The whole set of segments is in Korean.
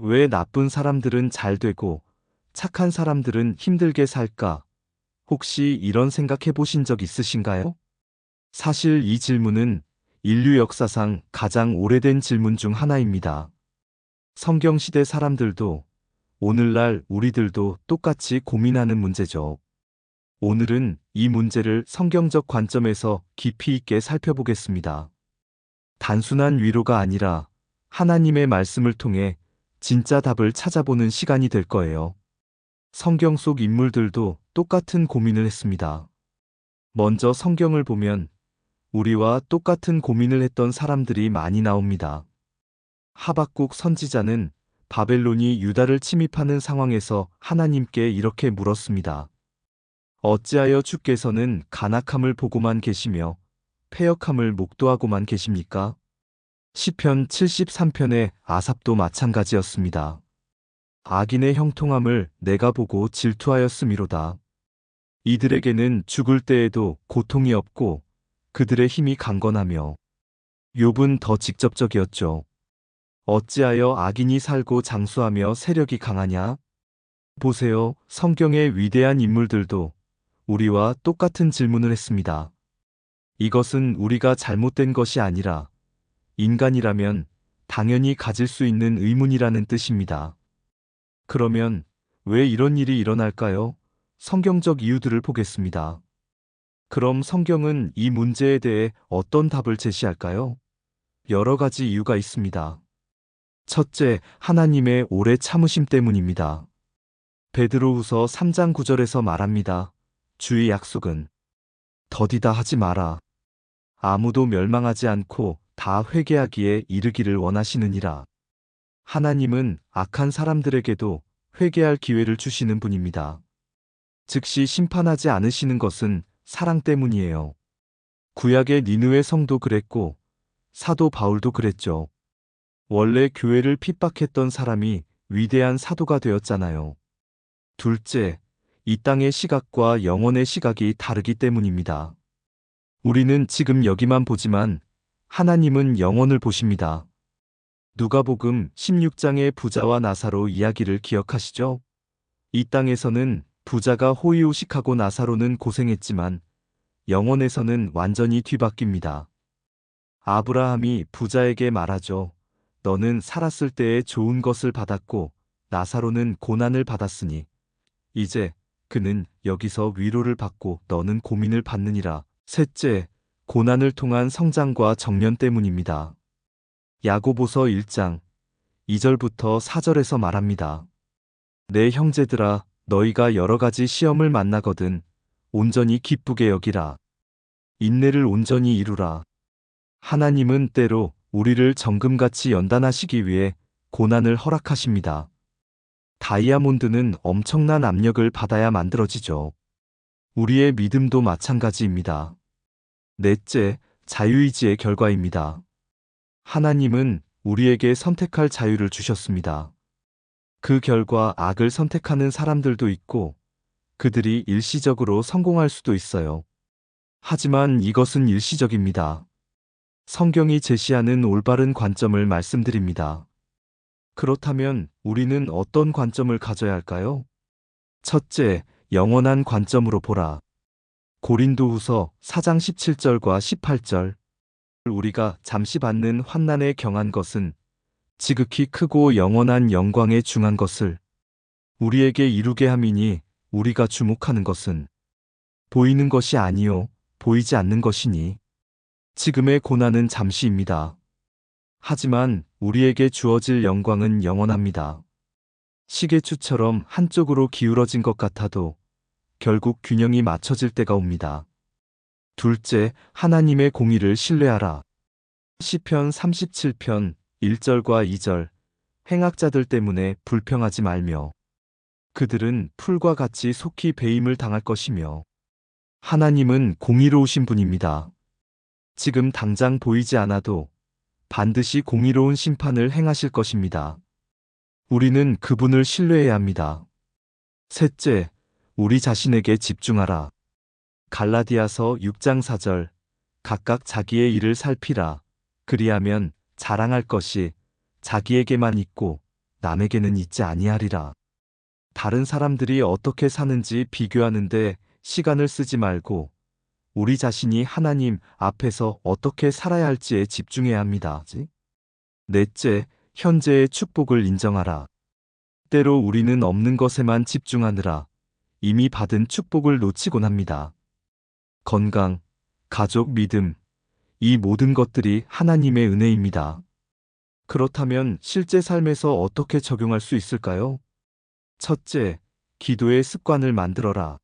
왜 나쁜 사람들은 잘 되고 착한 사람들은 힘들게 살까? 혹시 이런 생각해 보신 적 있으신가요? 사실 이 질문은 인류 역사상 가장 오래된 질문 중 하나입니다. 성경시대 사람들도 오늘날 우리들도 똑같이 고민하는 문제죠. 오늘은 이 문제를 성경적 관점에서 깊이 있게 살펴보겠습니다. 단순한 위로가 아니라 하나님의 말씀을 통해 진짜 답을 찾아보는 시간이 될 거예요. 성경 속 인물들도 똑같은 고민을 했습니다. 먼저 성경을 보면 우리와 똑같은 고민을 했던 사람들이 많이 나옵니다. 하박국 선지자는 바벨론이 유다를 침입하는 상황에서 하나님께 이렇게 물었습니다. 어찌하여 주께서는 간악함을 보고만 계시며 패역함을 목도하고만 계십니까? 시편 73편의 아삽도 마찬가지였습니다. 악인의 형통함을 내가 보고 질투하였음이로다. 이들에게는 죽을 때에도 고통이 없고 그들의 힘이 강건하며 욥은 더 직접적이었죠. 어찌하여 악인이 살고 장수하며 세력이 강하냐? 보세요, 성경의 위대한 인물들도 우리와 똑같은 질문을 했습니다. 이것은 우리가 잘못된 것이 아니라 인간이라면 당연히 가질 수 있는 의문이라는 뜻입니다. 그러면 왜 이런 일이 일어날까요? 성경적 이유들을 보겠습니다. 그럼 성경은 이 문제에 대해 어떤 답을 제시할까요? 여러 가지 이유가 있습니다. 첫째, 하나님의 오래 참으심 때문입니다. 베드로후서 3장 9절에서 말합니다. 주의 약속은 더디다 하지 마라. 아무도 멸망하지 않고 다 회개하기에 이르기를 원하시느니라. 하나님은 악한 사람들에게도 회개할 기회를 주시는 분입니다. 즉시 심판하지 않으시는 것은 사랑 때문이에요. 구약의 니느웨 성도 그랬고 사도 바울도 그랬죠. 원래 교회를 핍박했던 사람이 위대한 사도가 되었잖아요. 둘째, 이 땅의 시각과 영혼의 시각이 다르기 때문입니다. 우리는 지금 여기만 보지만 하나님은 영혼을 보십니다. 누가복음 16장의 부자와 나사로 이야기를 기억하시죠? 이 땅에서는 부자가 호의호식하고 나사로는 고생했지만 영혼에서는 완전히 뒤바뀝니다. 아브라함이 부자에게 말하죠. 너는 살았을 때에 좋은 것을 받았고 나사로는 고난을 받았으니 이제 그는 여기서 위로를 받고 너는 고민을 받느니라. 셋째, 고난을 통한 성장과 정련 때문입니다. 야고보서 1장 2절부터 4절에서 말합니다. 내 형제들아, 너희가 여러 가지 시험을 만나거든 온전히 기쁘게 여기라. 인내를 온전히 이루라. 하나님은 때로 우리를 정금같이 연단하시기 위해 고난을 허락하십니다. 다이아몬드는 엄청난 압력을 받아야 만들어지죠. 우리의 믿음도 마찬가지입니다. 넷째, 자유의지의 결과입니다. 하나님은 우리에게 선택할 자유를 주셨습니다. 그 결과 악을 선택하는 사람들도 있고 그들이 일시적으로 성공할 수도 있어요. 하지만 이것은 일시적입니다. 성경이 제시하는 올바른 관점을 말씀드립니다. 그렇다면 우리는 어떤 관점을 가져야 할까요? 첫째, 영원한 관점으로 보라. 고린도후서 4장 17절과 18절. 우리가 잠시 받는 환난에 경한 것은 지극히 크고 영원한 영광에 중한 것을 우리에게 이루게 함이니 우리가 주목하는 것은 보이는 것이 아니요 보이지 않는 것이니 지금의 고난은 잠시입니다. 하지만 우리에게 주어질 영광은 영원합니다. 시계추처럼 한쪽으로 기울어진 것 같아도 결국 균형이 맞춰질 때가 옵니다. 둘째, 하나님의 공의를 신뢰하라. 시편 37편 1절과 2절. 행악자들 때문에 불평하지 말며 그들은 풀과 같이 속히 배임을 당할 것이며 하나님은 공의로우신 분입니다. 지금 당장 보이지 않아도 반드시 공의로운 심판을 행하실 것입니다. 우리는 그분을 신뢰해야 합니다. 셋째, 우리 자신에게 집중하라. 갈라디아서 6장 4절. 각각 자기의 일을 살피라. 그리하면 자랑할 것이 자기에게만 있고 남에게는 있지 아니하리라. 다른 사람들이 어떻게 사는지 비교하는데 시간을 쓰지 말고 우리 자신이 하나님 앞에서 어떻게 살아야 할지에 집중해야 합니다. 넷째, 현재의 축복을 인정하라. 때로 우리는 없는 것에만 집중하느라 이미 받은 축복을 놓치곤 합니다. 건강, 가족, 믿음, 이 모든 것들이 하나님의 은혜입니다. 그렇다면 실제 삶에서 어떻게 적용할 수 있을까요? 첫째, 기도의 습관을 만들어라.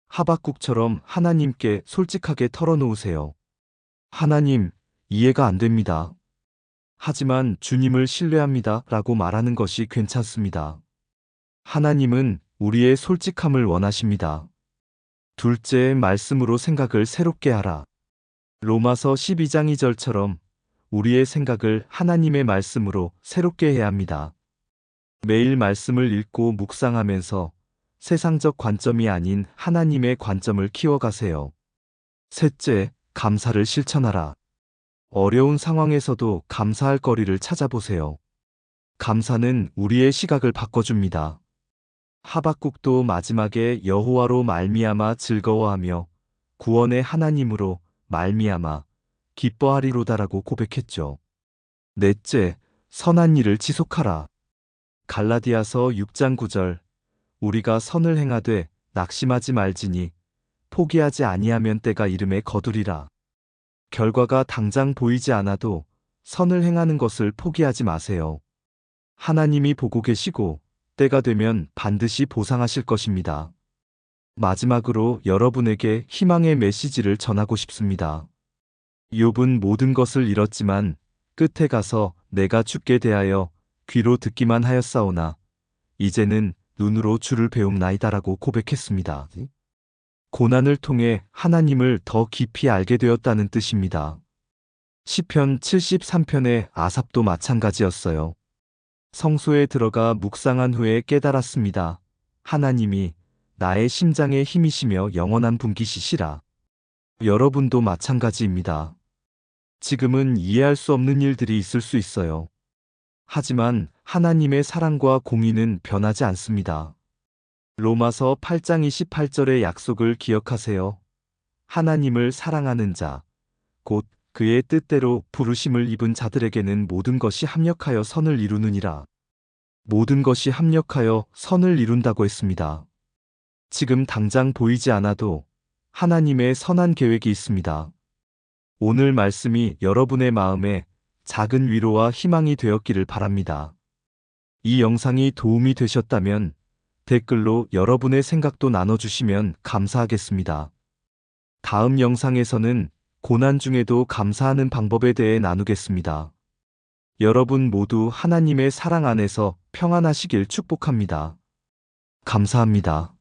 하박국처럼 하나님께 솔직하게 털어놓으세요. 하나님, 이해가 안 됩니다. 하지만 주님을 신뢰합니다. 라고 말하는 것이 괜찮습니다. 하나님은 우리의 솔직함을 원하십니다. 둘째, 말씀으로 생각을 새롭게 하라. 로마서 12장 2절처럼 우리의 생각을 하나님의 말씀으로 새롭게 해야 합니다. 매일 말씀을 읽고 묵상하면서 세상적 관점이 아닌 하나님의 관점을 키워가세요. 셋째, 감사를 실천하라. 어려운 상황에서도 감사할 거리를 찾아보세요. 감사는 우리의 시각을 바꿔줍니다. 하박국도 마지막에 여호와로 말미암아 즐거워하며 구원의 하나님으로 말미암아 기뻐하리로다라고 고백했죠. 넷째, 선한 일을 지속하라. 갈라디아서 6장 9절, 우리가 선을 행하되 낙심하지 말지니 포기하지 아니하면 때가 이름에 거두리라. 결과가 당장 보이지 않아도 선을 행하는 것을 포기하지 마세요. 하나님이 보고 계시고 때가 되면 반드시 보상하실 것입니다. 마지막으로 여러분에게 희망의 메시지를 전하고 싶습니다. 욥은 모든 것을 잃었지만 끝에 가서 내가 주께 대하여 귀로 듣기만 하였사오나 이제는 눈으로 주를 배움나이다라고 고백했습니다. 고난을 통해 하나님을 더 깊이 알게 되었다는 뜻입니다. 시편 73편의 아삽도 마찬가지였어요. 성소에 들어가 묵상한 후에 깨달았습니다. 하나님이 나의 심장의 힘이시며 영원한 분기시시라. 여러분도 마찬가지입니다. 지금은 이해할 수 없는 일들이 있을 수 있어요. 하지만 하나님의 사랑과 공의는 변하지 않습니다. 로마서 8장 28절의 약속을 기억하세요. 하나님을 사랑하는 자, 곧 그의 뜻대로 부르심을 입은 자들에게는 모든 것이 합력하여 선을 이루느니라. 모든 것이 합력하여 선을 이룬다고 했습니다. 지금 당장 보이지 않아도 하나님의 선한 계획이 있습니다. 오늘 말씀이 여러분의 마음에 작은 위로와 희망이 되었기를 바랍니다. 이 영상이 도움이 되셨다면 댓글로 여러분의 생각도 나눠주시면 감사하겠습니다. 다음 영상에서는 고난 중에도 감사하는 방법에 대해 나누겠습니다. 여러분 모두 하나님의 사랑 안에서 평안하시길 축복합니다. 감사합니다.